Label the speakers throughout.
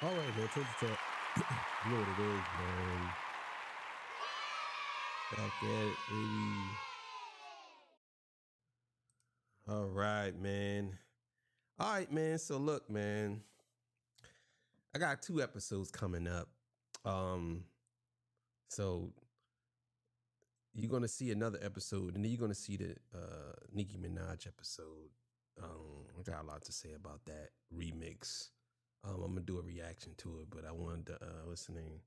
Speaker 1: All right, man. Told you talk. You know what it is, man. Back at it, baby. All right, man. All right, man. So look, man. I got 2 episodes coming up. So you're gonna see another episode, and then you're gonna see the Nicki Minaj episode. I got a lot to say about that remix. I'm gonna do a reaction to it, but I wanted to listening.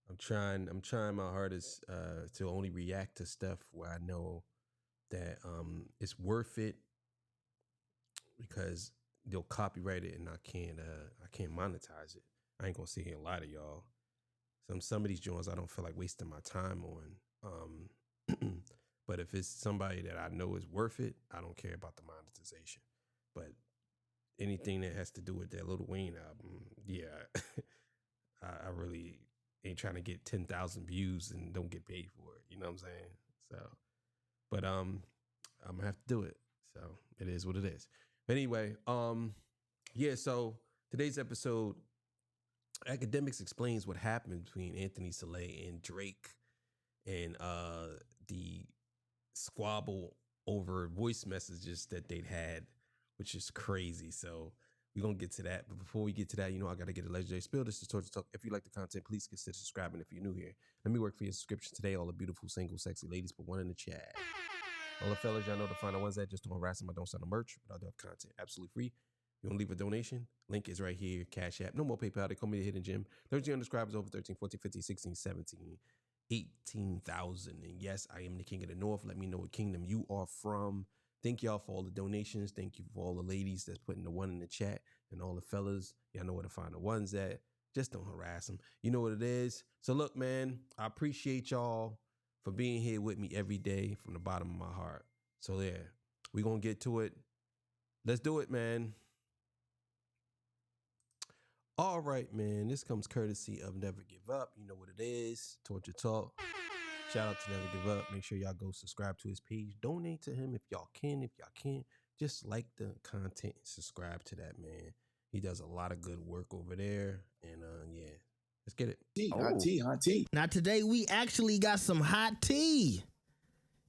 Speaker 1: I'm trying my hardest to only react to stuff where I know that it's worth it, because they'll copyright it and I can't monetize it. I ain't gonna sit here and lie to y'all. Some of these joints I don't feel like wasting my time on. But if it's somebody that I know is worth it, I don't care about the monetization. But anything that has to do with that Lil Wayne album, yeah, I really ain't trying to get 10,000 views and don't get paid for it. You know what I'm saying? So, but I'm gonna have to do it. So it is what it is. But anyway, yeah. So today's episode, Academics explains what happened between Anthony Saleh and Drake, and the squabble over voice messages that they'd had, which is crazy. So we're going to get to that. But before we get to that, I got to get a legendary spill. This is Torture Talk. If you like the content, please consider subscribing if you're new here. Let me work for your subscription today. All the beautiful, single, sexy ladies, put one in the chat. All the fellas, y'all know to find the ones that just don't harass them. I don't sell no merch, but I do have content absolutely free. You want to leave a donation? Link is right here. Cash App. No more PayPal. They call me the Hidden Gem. 13 subscribers, over 13, 14, 15, 16, 17, 18,000. And yes, I am the king of the north. Let me know what kingdom you are from. Thank y'all for all the donations. Thank you for all the ladies that's putting the one in the chat, and all the fellas. Y'all know where to find the ones at. Just don't harass them. You know what it is. So look, man, I appreciate y'all for being here with me every day from the bottom of my heart. So yeah, we're going to get to it. Let's do it, man. All right, man. This comes courtesy of Never Give Up. You know what it is. Torture Talk. Shout out to Never Give Up. Make sure y'all go subscribe to his page. Donate to him if y'all can. If y'all can't, just like the content and subscribe to that, man. He does a lot of good work over there. And yeah, let's get it.
Speaker 2: Hot tea.
Speaker 3: Now today we actually got some hot tea.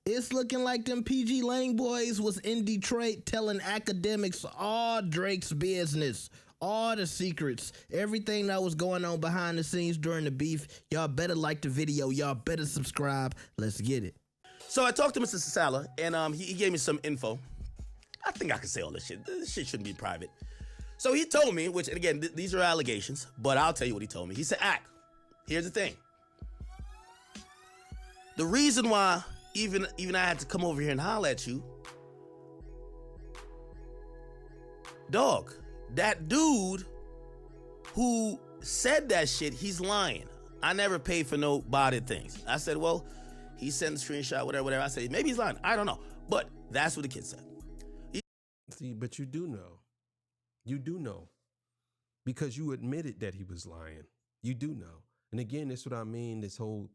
Speaker 3: It's looking like them PG Lang boys was in Detroit telling academics all Drake's business, all the secrets, everything that was going on behind the scenes during the beef. Y'all better like the video. Y'all better subscribe. Let's get it.
Speaker 2: So I talked to Mr. Sala, and he gave me some info. I think I can say all this shit. This shit shouldn't be private. So he told me, which, and again, these are allegations, but I'll tell you what he told me. He said, here's the thing. The reason why even I had to come over here and holler at you, dog, that dude who said that shit, he's lying. I never paid for no botted things. I said, well, he sent a screenshot, whatever. I said, maybe he's lying. I don't know. But that's what the kid said.
Speaker 1: See, but you do know. You do know. Because you admitted that he was lying. You do know. And again, that's what I mean, this whole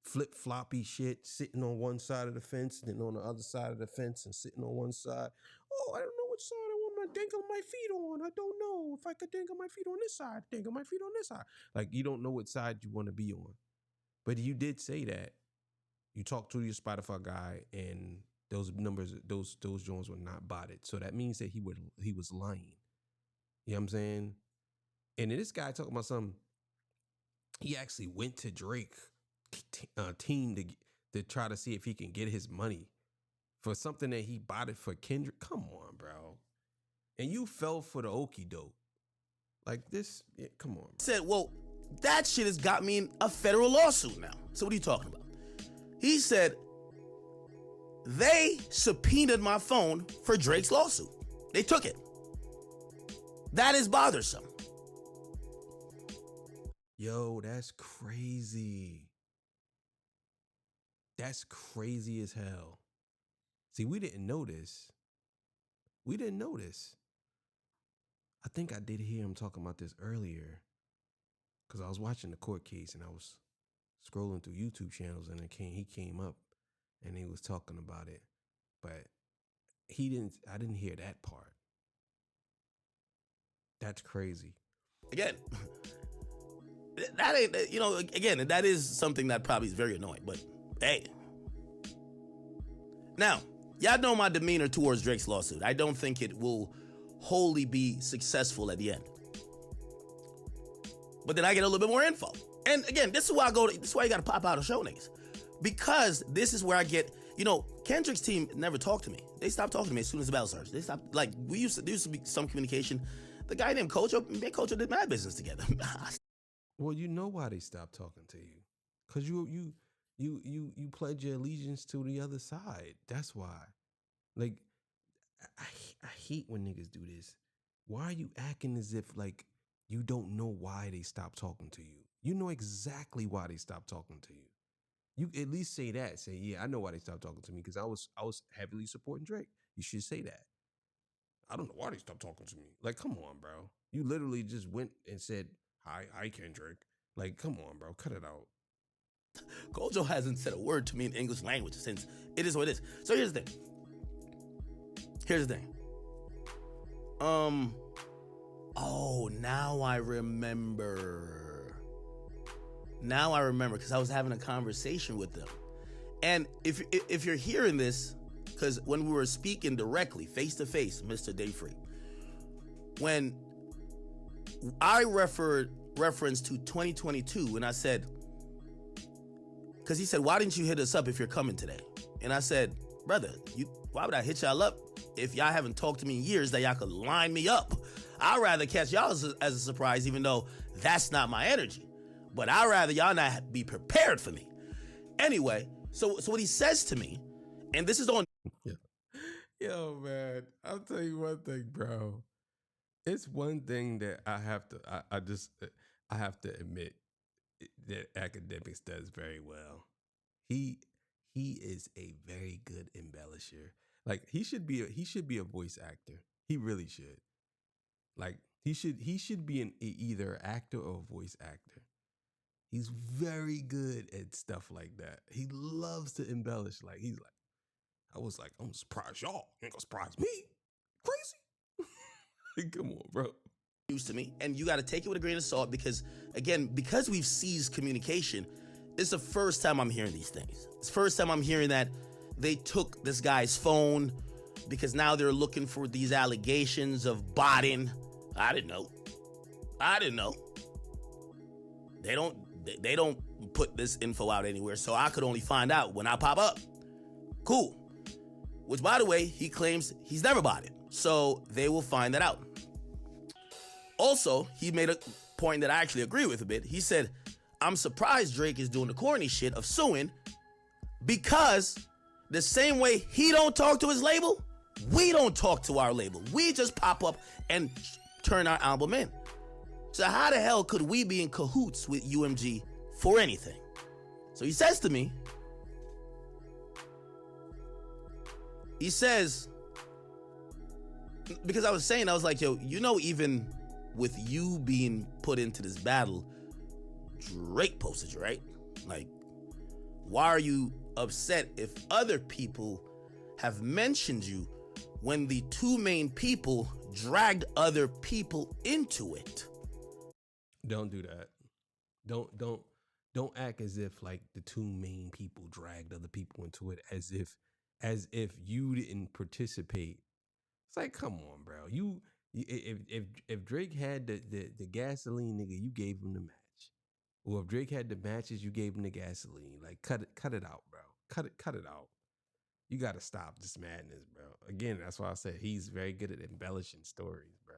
Speaker 1: flip-floppy shit, sitting on one side of the fence, then on the other side of the fence, and sitting on one side. Oh, I don't know which side I want my dangle my feet on. I don't know if I could dangle my feet on this side, dangle my feet on this side. Like, you don't know what side you want to be on. But you did say that. You talked to your Spotify guy, and those numbers, those joints were not botted. So that means that he was lying. You know what I'm saying? And then this guy talking about something. He actually went to Drake team to try to see if he can get his money for something that he bought it for Kendrick. Come on, bro. And you fell for the okie doke. Like this, yeah, come on, bro.
Speaker 2: Said, well, that shit has got me in a federal lawsuit now. So what are you talking about? He said, they subpoenaed my phone for Drake's lawsuit. They took it. That is bothersome.
Speaker 1: Yo, that's crazy. That's crazy as hell. See, we didn't know this. We didn't know this. I think I did hear him talking about this earlier, because I was watching the court case and I was scrolling through YouTube channels, and he came up and he was talking about it. But I didn't hear that part. That's crazy.
Speaker 2: again, that ain't, again, that is something that probably is very annoying, but hey. Now, y'all know my demeanor towards Drake's lawsuit. I don't think it will wholly be successful at the end. But then I get a little bit more info. And again, this is why this is why you gotta pop out and show niggas. Because this is where I get, Kendrick's team never talked to me. They stopped talking to me as soon as the battle starts. They stopped, like, there used to be some communication. The guy named Kojo, me and Kojo did mad business together.
Speaker 1: Well, you know why they stopped talking to you. Because you pledge your allegiance to the other side. That's why. Like, I hate when niggas do this. Why are you acting as if, like, you don't know why they stopped talking to you? You know exactly why they stopped talking to you. You at least say that. Say, yeah, I know why they stopped talking to me because I was heavily supporting Drake. You should say that. I don't know why they stopped talking to me. Like, come on, bro. You literally just went and said, hi, Kendrick. Like, come on, bro. Cut it out.
Speaker 2: Kojo hasn't said a word to me in English language since it is what it is. So here's the thing. Oh, now I remember because I was having a conversation with them. And if you're hearing this, because when we were speaking directly, face to face, Mr. Dayfree, when I reference to 2022, and I said, because he said, why didn't you hit us up if you're coming today? And I said, brother, why would I hit y'all up if y'all haven't talked to me in years that y'all could line me up? I'd rather catch y'all as a surprise, even though that's not my energy. But I'd rather y'all not be prepared for me. Anyway, so what he says to me, and this is on...
Speaker 1: Yo, man, I'll tell you one thing, bro. It's one thing that I have to admit that Academics does very well. He is a very good embellisher. Like, he should be a voice actor. He really should. Like, he should be either an actor or a voice actor. He's very good at stuff like that. He loves to embellish. Like, I'm gonna surprise y'all. You ain't gonna surprise me. Crazy. Come on, bro.
Speaker 2: News to me, and you got to take it with a grain of salt because we've seized communication. It's the first time I'm hearing these things. It's the first time I'm hearing that they took this guy's phone because now they're looking for these allegations of botting. I didn't know. They don't put this info out anywhere, so I could only find out when I pop up. Cool. Which, by the way, he claims he's never bought it, so they will find that out. Also, he made a point that I actually agree with a bit. He said, I'm surprised Drake is doing the corny shit of suing because the same way he don't talk to his label, we don't talk to our label. We just pop up and turn our album in. So how the hell could we be in cahoots with UMG for anything? So he says to me, because I was like, yo, even with you being put into this battle, Drake posted you, right? Like, why are you upset if other people have mentioned you when the two main people dragged other people into it?
Speaker 1: Don't do that. Don't act as if like the two main people dragged other people into it as if you didn't participate. It's like, come on, bro. If Drake had the gasoline, nigga, you gave him the match. Or if Drake had the matches, you gave him the gasoline. Like, cut it out, bro. Cut it out. You got to stop this madness, bro. Again, that's why I said he's very good at embellishing stories, bro.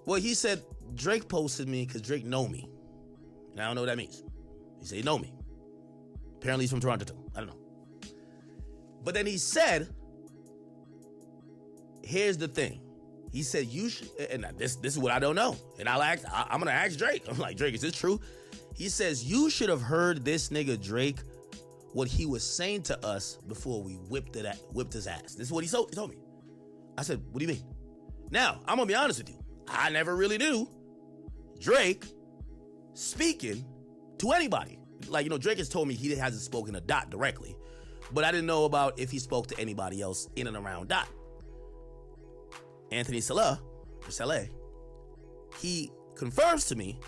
Speaker 2: Well, he said Drake posted me because Drake know me. And I don't know what that means. He said he know me. Apparently he's from Toronto too. I don't know. But then he said, here's the thing. He said you should, and this is what I don't know. And I'm gonna ask Drake. I'm like, Drake, is this true? He says you should have heard this nigga Drake, what he was saying to us before we whipped his ass. This is what he told me. I said, what do you mean? Now, I'm gonna be honest with you. I never really knew Drake speaking to anybody. Like, Drake has told me he hasn't spoken to Dot directly, but I didn't know about if he spoke to anybody else in and around Dot. Anthony Saleh, he confirms to me,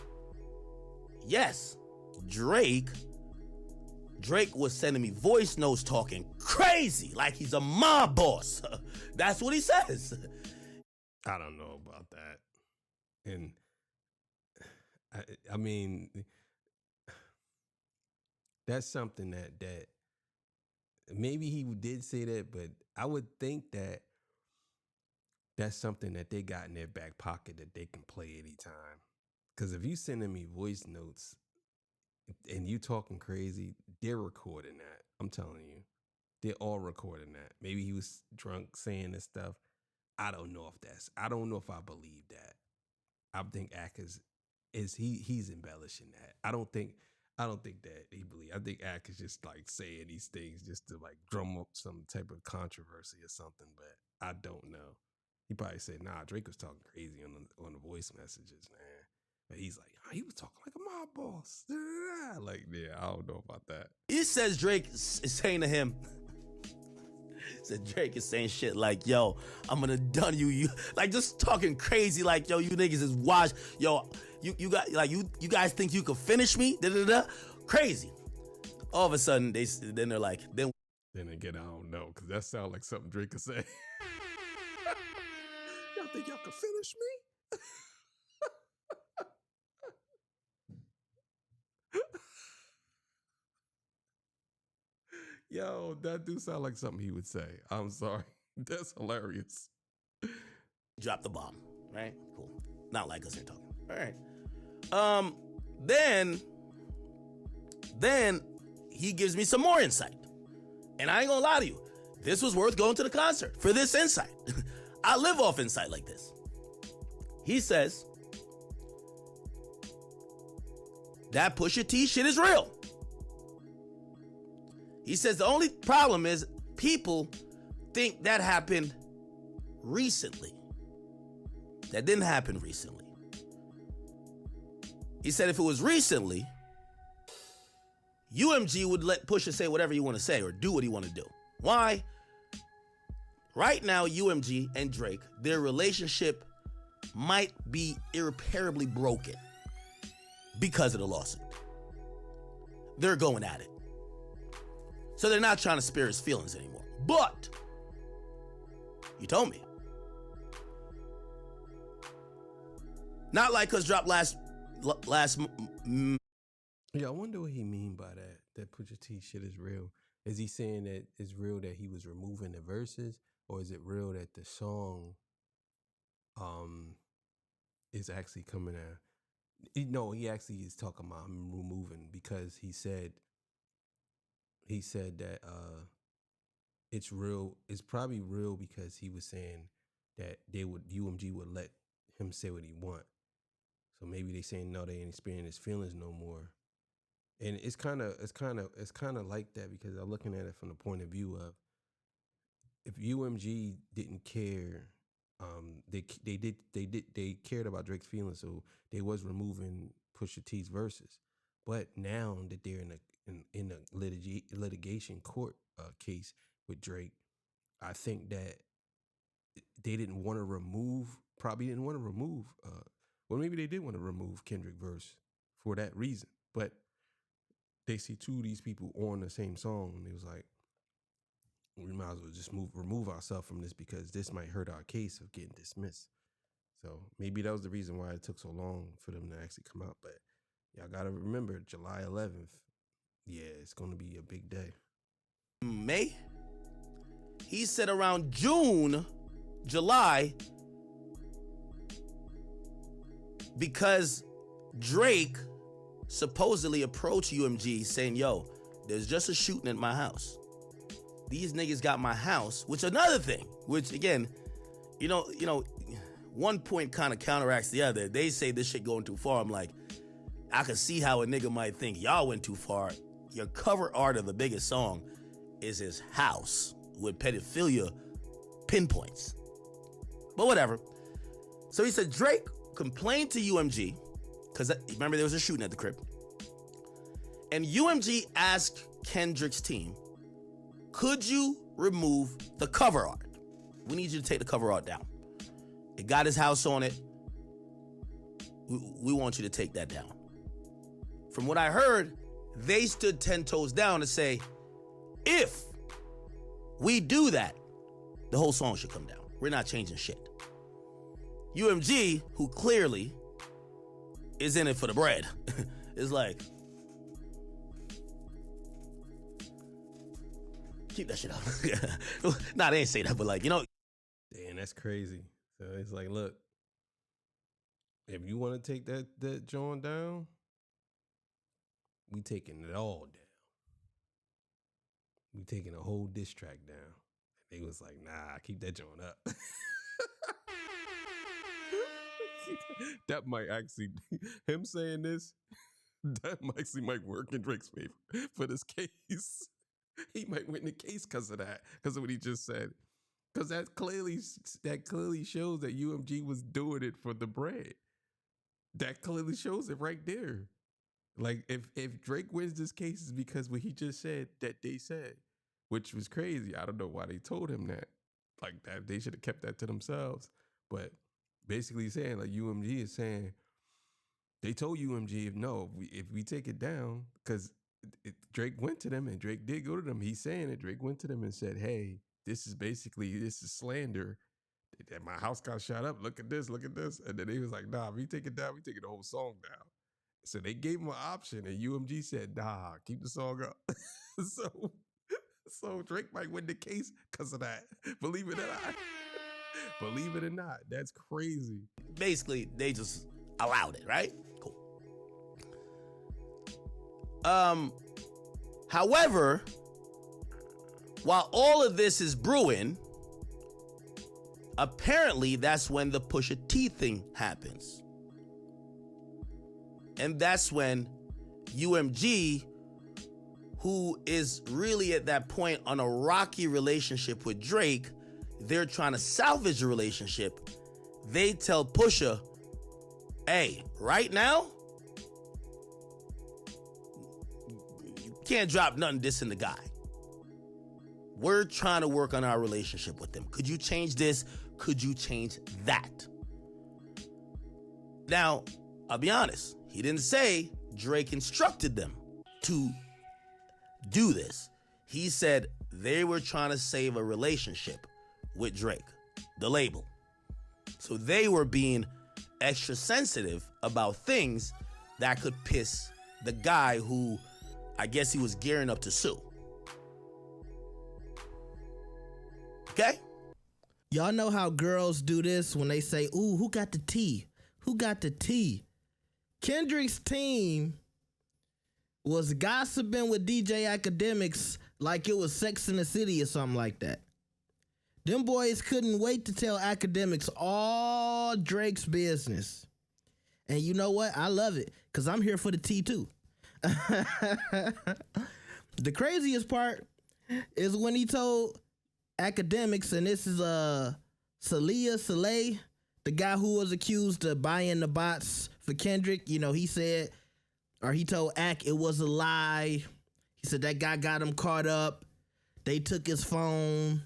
Speaker 2: yes, Drake was sending me voice notes talking crazy like he's a mob boss. That's what he says.
Speaker 1: I don't know about that. And I mean, that's something that maybe he did say that, but I would think that that's something that they got in their back pocket that they can play anytime. Because if you sending me voice notes and you talking crazy, they're recording that. I'm telling you, they're all recording that. Maybe he was drunk saying this stuff. I don't know if I believe that. I think Ak he's embellishing that. I don't think that he believes. I think Ak is just like saying these things just to like drum up some type of controversy or something. But I don't know. He probably said, "Nah, Drake was talking crazy on the voice messages, man." But he's like, oh, he was talking like a mob boss. Like, yeah, I don't know about that.
Speaker 2: He says Drake is saying to him, Drake is saying shit like, yo, I'm gonna done you like just talking crazy like, yo, you niggas is washed. Yo, you got like you guys think you could finish me? Crazy. All of a sudden they're like, then
Speaker 1: again, I don't know, because that sounds like something Drake could say. Y'all think y'all could finish me? Yo, that do sound like something he would say. I'm sorry. That's hilarious.
Speaker 2: Drop the bomb, right? Cool. Not like us here talking. All right. Then he gives me some more insight. And I ain't gonna lie to you. This was worth going to the concert for this insight. I live off insight like this. He says that Pusha T shit is real. He says the only problem is people think that happened recently. That didn't happen recently. He said if it was recently, UMG would let Pusha say whatever he want to say or do what he want to do. Why? Right now, UMG and Drake, their relationship might be irreparably broken because of the lawsuit. They're going at it. So they're not trying to spare his feelings anymore. But you told me. Not like us dropped last.
Speaker 1: Yeah, I wonder what he mean by that. That Pusha T shit is real. Is he saying that it's real that he was removing the verses, or is it real that the song is actually coming out? No, he actually is talking about removing, because he said that it's real. It's probably real because he was saying that UMG would let him say what he want. So maybe they saying no, they ain't experiencing his feelings no more. And it's kind of like that, because I'm looking at it from the point of view of, if UMG didn't care, they cared about Drake's feelings, so they was removing Pusha T's verses. But now that they're in a litigation court case with Drake, I think that they didn't want to remove. Well, maybe they did want to remove Kendrick verse for that reason, but they see two of these people on the same song, and it was like, we might as well just remove ourselves from this, because this might hurt our case of getting dismissed. So maybe that was the reason why it took so long for them to actually come out. But y'all gotta remember, July 11th, yeah, it's gonna be a big day.
Speaker 2: May? He said around June, July, because Drake supposedly approached UMG saying, yo, there's just a shooting at my house. These niggas got my house, which another thing, which again, you know, one point kind of counteracts the other. They say this shit going too far. I'm like, I can see how a nigga might think y'all went too far. Your cover art of the biggest song is his house with pedophilia pinpoints. But whatever. So he said Drake complained to UMG, because remember there was a shooting at the crib. And UMG asked Kendrick's team, could you remove the cover art? We need you to take the cover art down. It got his house on it. We want you to take that down. From what I heard, they stood 10 toes down to say, if we do that, the whole song should come down. We're not changing shit. UMG, who clearly is in it for the bread, is like, keep that shit up. Nah, they ain't say that, but like, you know.
Speaker 1: Damn, that's crazy. So it's like, look, if you want to take that joint down, we taking it all down. We taking a whole diss track down. And they was like, nah, keep that joint up. That might actually, him saying this, that actually might work in Drake's favor for this case. He might win the case because of that, because of what he just said. Because that clearly shows that UMG was doing it for the bread. That clearly shows it right there. Like, if Drake wins this case, is because what he just said that they said, which was crazy. I don't know why they told him that. Like, that they should have kept that to themselves. But basically saying, like, UMG is saying, they told UMG, if we take it down, because Drake went to them and Drake did go to them. He's saying that Drake went to them and said, hey, this is slander. That my house got shot up. Look at this. And then he was like, nah, if we take it down, we take the whole song down. So they gave him an option, and UMG said, nah, keep the song up. So Drake might win the case because of that. Believe it or not. That's crazy.
Speaker 2: Basically, they just allowed it, right? Cool. However, while all of this is brewing, apparently that's when the Pusha T thing happens. And that's when UMG, who is really at that point on a rocky relationship with Drake, they're trying to salvage a relationship. They tell Pusha, hey, right now, you can't drop nothing dissing the guy. We're trying to work on our relationship with them. Could you change this? Could you change that? Now, I'll be honest. He didn't say Drake instructed them to do this. He said they were trying to save a relationship with Drake, the label. So they were being extra sensitive about things that could piss the guy who, I guess he was gearing up to sue. Okay?
Speaker 3: Y'all know how girls do this when they say, ooh, who got the tea? Who got the tea? Kendrick's team was gossiping with DJ Academics like it was Sex in the City or something like that. Them boys couldn't wait to tell Academics all Drake's business. And you know what? I love it, because I'm here for the tea too. The craziest part is when he told Academics, and this is Saleh, the guy who was accused of buying the bots for Kendrick. You know, he said, or he told Ak it was a lie. He said that guy got him caught up. They took his phone,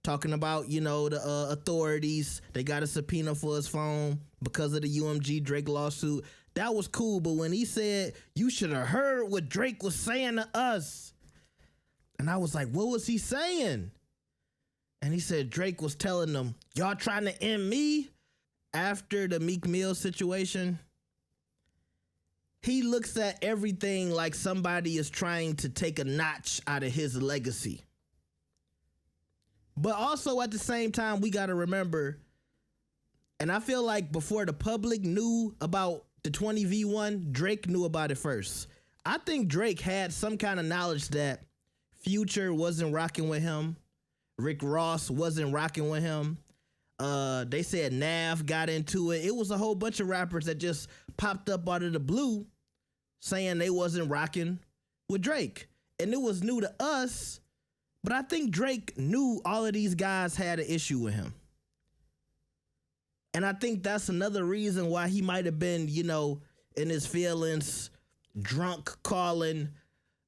Speaker 3: talking about, you know, the authorities. They got a subpoena for his phone because of the UMG Drake lawsuit. That was cool, but when he said, you should have heard what Drake was saying to us. And I was like, what was he saying? And he said Drake was telling them, y'all trying to end me? After the Meek Mill situation, he looks at everything like somebody is trying to take a notch out of his legacy. But also at the same time, we got to remember, and I feel like before the public knew about the 20v1, Drake knew about it first. I think Drake had some kind of knowledge that Future wasn't rocking with him. Rick Ross wasn't rocking with him. They said Nav got into it. It was a whole bunch of rappers that just popped up out of the blue saying they wasn't rocking with Drake. And it was new to us, but I think Drake knew all of these guys had an issue with him. And I think that's another reason why he might have been, you know, in his feelings, drunk, calling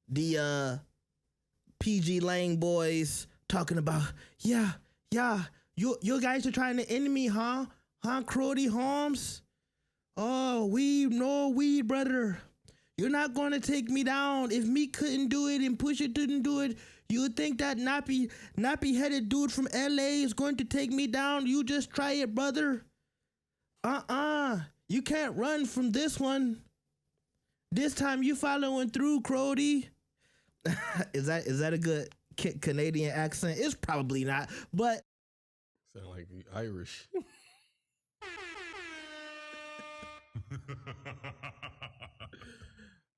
Speaker 3: the PG Lang boys, talking about, you guys are trying to end me, huh? Huh, Crody Holmes? Oh, no weed, brother. You're not going to take me down. If me couldn't do it and Pusha didn't do it, you would think that nappy-headed dude from LA is going to take me down. You just try it, brother. You can't run from this one. This time you following through, Crody. Is that a good Canadian accent? It's probably not, but
Speaker 1: Sound like you Irish.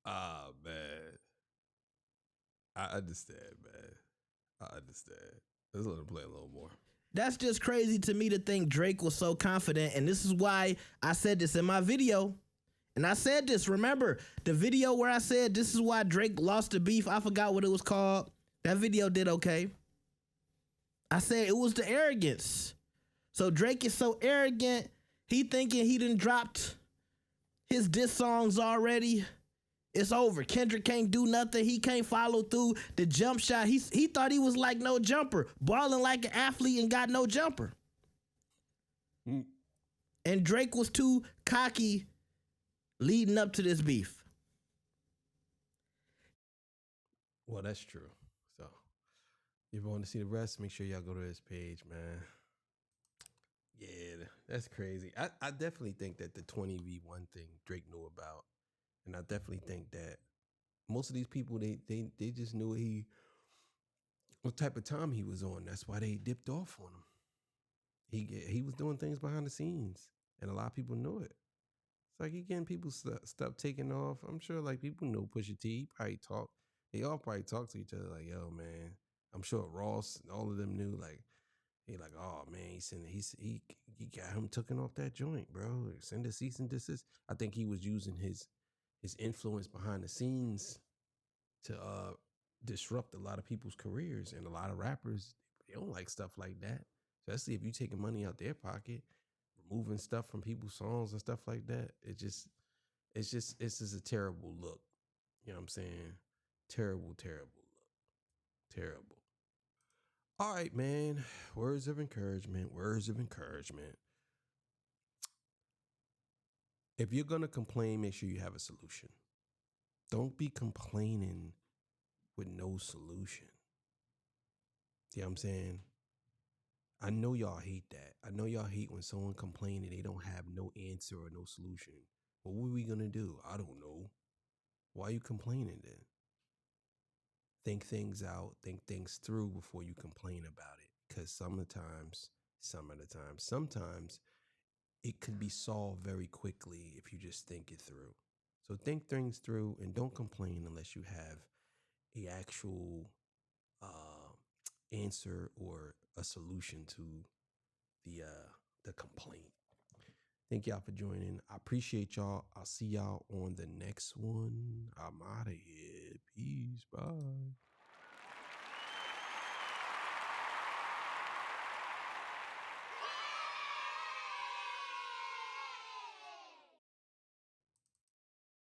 Speaker 1: Ah, man. I understand, man. I understand. Let's let him play a little more.
Speaker 3: that's just crazy to me to think Drake was so confident. And this is why I said this in my video. And I said this, remember the video where I said this is why Drake lost the beef? I forgot what it was called. That video did okay. I said it was the arrogance. So Drake is so arrogant, he thinking he done dropped his diss songs already. It's over. Kendrick can't do nothing. He can't follow through the jump shot. He thought he was like no jumper, balling like an athlete and got no jumper. And Drake was too cocky leading up to this beef.
Speaker 1: Well, that's true. So, if you want to see the rest, make sure y'all go to his page, man. Yeah, that's crazy. I definitely think that the 20v1 thing Drake knew about. And I definitely think that most of these people, they just knew what type of time he was on. That's why they dipped off on him. He was doing things behind the scenes, and a lot of people knew it. It's like he getting people stuff taken off. I'm sure like people know Pusha T. He probably talk. They all probably talk to each other like, yo, man. I'm sure Ross and all of them knew like, he like, oh man, he got him taken off that joint, bro. Send a cease and desist. I think he was using his influence behind the scenes to disrupt a lot of people's careers, and a lot of rappers, they don't like stuff like that, especially if you taking money out their pocket, removing stuff from people's songs and stuff like that. It's just a terrible look. You know what I'm saying? Terrible look. Terrible. All right, man. Words of encouragement. If you're gonna complain, make sure you have a solution. Don't be complaining with no solution. You know what I'm saying? I know y'all hate that. I know y'all hate when someone complains and they don't have no answer or no solution. Well, what are we going to do? I don't know. Why are you complaining then? Think things out. Think things through before you complain about it. Because sometimes it could be solved very quickly if you just think it through. So think things through and don't complain unless you have a actual answer or a solution to the complaint. Thank y'all for joining. I appreciate y'all. I'll see y'all on the next one. I'm out of here. Peace. Bye.